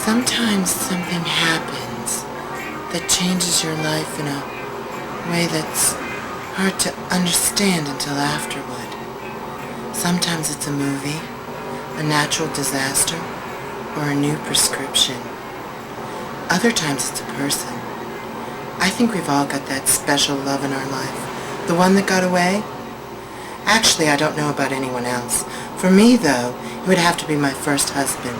Sometimes something happens that changes your life in a way that's hard to understand until afterward. Sometimes it's a movie, a natural disaster, or a new prescription. Other times it's a person. I think we've all got that special love in our life. The one that got away? Actually, I don't know about anyone else. For me, though, it would have to be my first husband.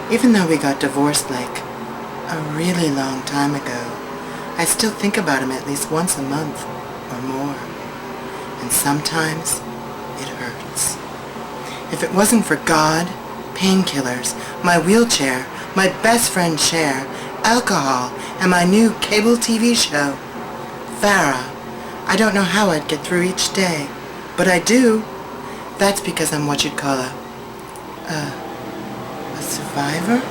Even though we got divorced like a really long time ago, I still think about him at least once a month or more. And sometimes it hurts. If it wasn't for God, painkillers, my wheelchair, my best friend Cher, alcohol, and my new cable TV show, Farrah, I don't know how I'd get through each day. But I do. That's because I'm what you'd call a survivor?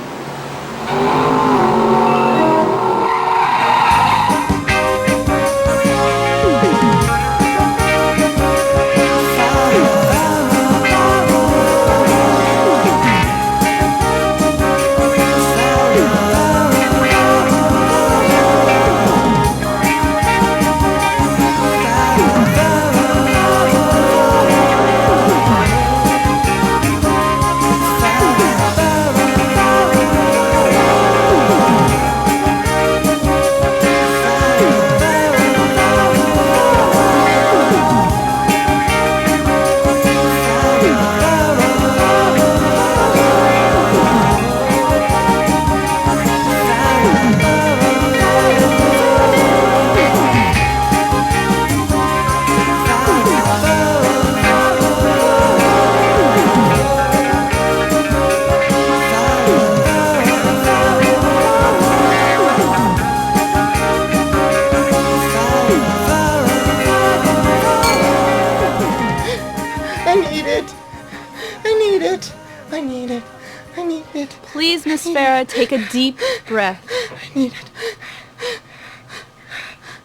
I need it. Please, Miss Farrah, take a deep breath. I need it.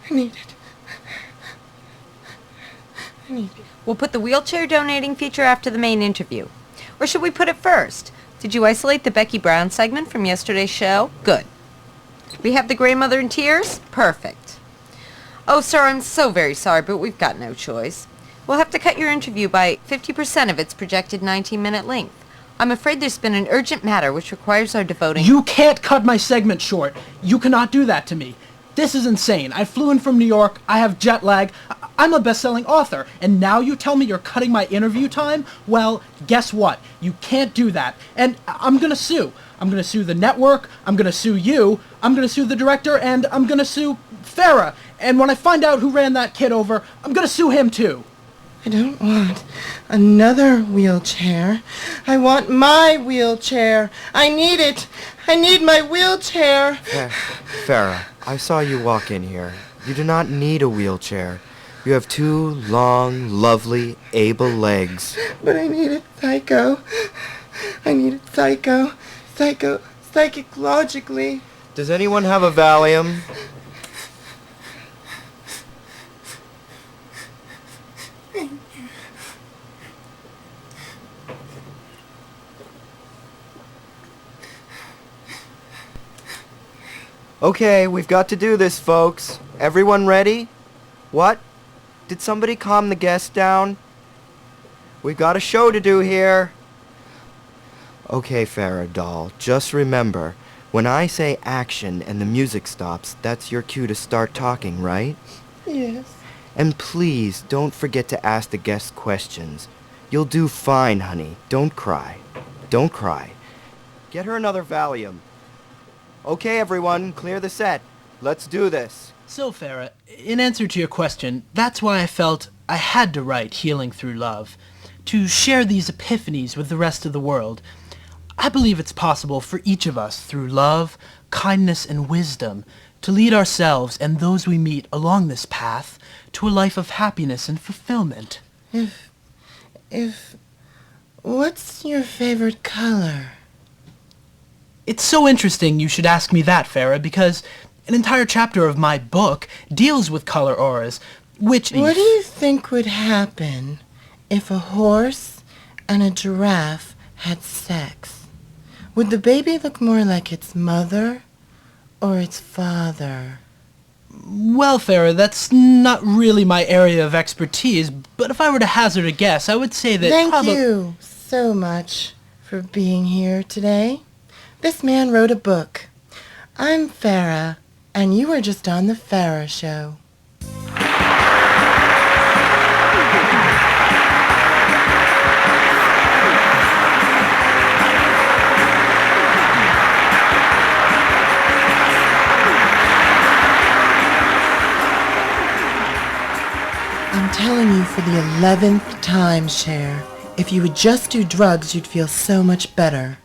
I need it. I need it. We'll put the wheelchair donating feature after the main interview. Or should we put it first? Did you isolate the Becky Brown segment from yesterday's show? Good. We have the grandmother in tears? Perfect. Oh, sir, I'm so very sorry, but we've got no choice. We'll have to cut your interview by 50% of its projected 19-minute length. I'm afraid there's been an urgent matter which requires our devoting... You can't cut my segment short. You cannot do that to me. This is insane. I flew in from New York. I have jet lag. I'm a best-selling author. And now you tell me you're cutting my interview time? Well, guess what? You can't do that. And I'm gonna sue. I'm gonna sue the network. I'm gonna sue you. I'm gonna sue the director. And I'm gonna sue Farrah. And when I find out who ran that kid over, I'm gonna sue him too. I don't want another wheelchair. I want my wheelchair. I need it. I need my wheelchair. Farrah, I saw you walk in here. You do not need a wheelchair. You have two long, lovely, able legs. But I need it, psycho. I need it, psychologically. Does anyone have a Valium? Okay, we've got to do this, folks. Everyone ready? What? Did somebody calm the guests down? We've got a show to do here. Okay, Farrah doll, just remember, when I say action and the music stops, that's your cue to start talking, right? Yes. And please, don't forget to ask the guests questions. You'll do fine, honey. Don't cry. Don't cry. Get her another Valium. Okay, everyone, clear the set. Let's do this. So, Farrah, in answer to your question, that's why I felt I had to write Healing Through Love, to share these epiphanies with the rest of the world. I believe it's possible for each of us, through love, kindness, and wisdom, to lead ourselves and those we meet along this path to a life of happiness and fulfillment. What's your favorite color? It's so interesting you should ask me that, Farrah, because an entire chapter of my book deals with color auras, which... What do you think would happen if a horse and a giraffe had sex? Would the baby look more like its mother or its father? Well, Farrah, that's not really my area of expertise, but if I were to hazard a guess, I would say that Thank you so much for being here today. This man wrote a book. I'm Farrah, and you are just on the Farrah Show. I'm telling you for the 11th time, Cher, if you would just do drugs, you'd feel so much better.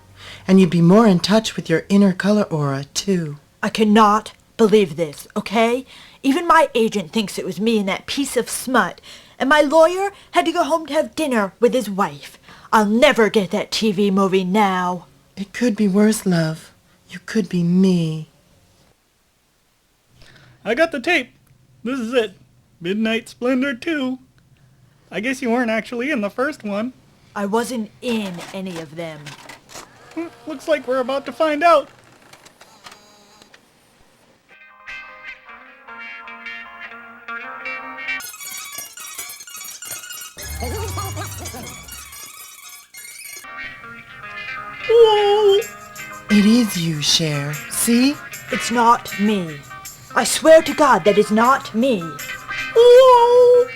And you'd be more in touch with your inner color aura, too. I cannot believe this, okay? Even my agent thinks it was me and that piece of smut, and my lawyer had to go home to have dinner with his wife. I'll never get that TV movie now. It could be worse, love. You could be me. I got the tape. This is it. Midnight Splendor 2. I guess you weren't actually in the first one. I wasn't in any of them. Looks like we're about to find out. Whoa! It is you, Cher. See? It's not me. I swear to God that is not me. Whoa!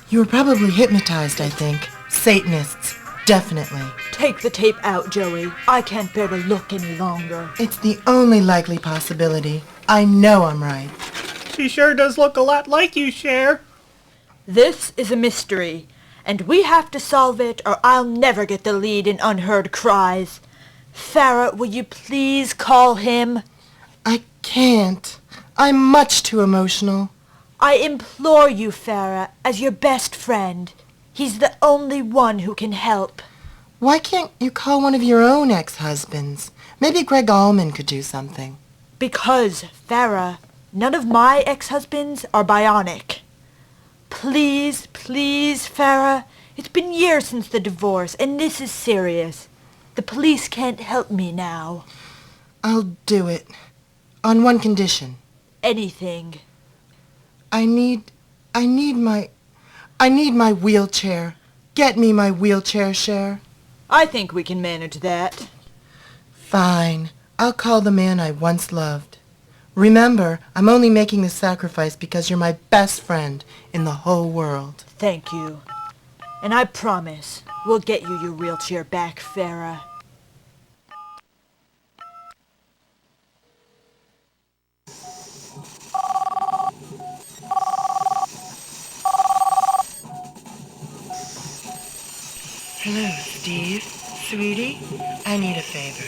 You were probably hypnotized, I think. Satanists. Definitely. Take the tape out, Joey. I can't bear to look any longer. It's the only likely possibility. I know I'm right. She sure does look a lot like you, Cher. This is a mystery, and we have to solve it or I'll never get the lead in Unheard Cries. Farrah, will you please call him? I can't. I'm much too emotional. I implore you, Farrah, as your best friend. He's the only one who can help. Why can't you call one of your own ex-husbands? Maybe Greg Allman could do something. Because, Farrah, none of my ex-husbands are bionic. Please, please, Farrah. It's been years since the divorce, and this is serious. The police can't help me now. I'll do it. On one condition. Anything. I need my wheelchair. Get me my wheelchair, Cher. I think we can manage that. Fine. I'll call the man I once loved. Remember, I'm only making this sacrifice because you're my best friend in the whole world. Thank you. And I promise we'll get you your wheelchair back, Farrah. Hello, Steve. Sweetie, I need a favor.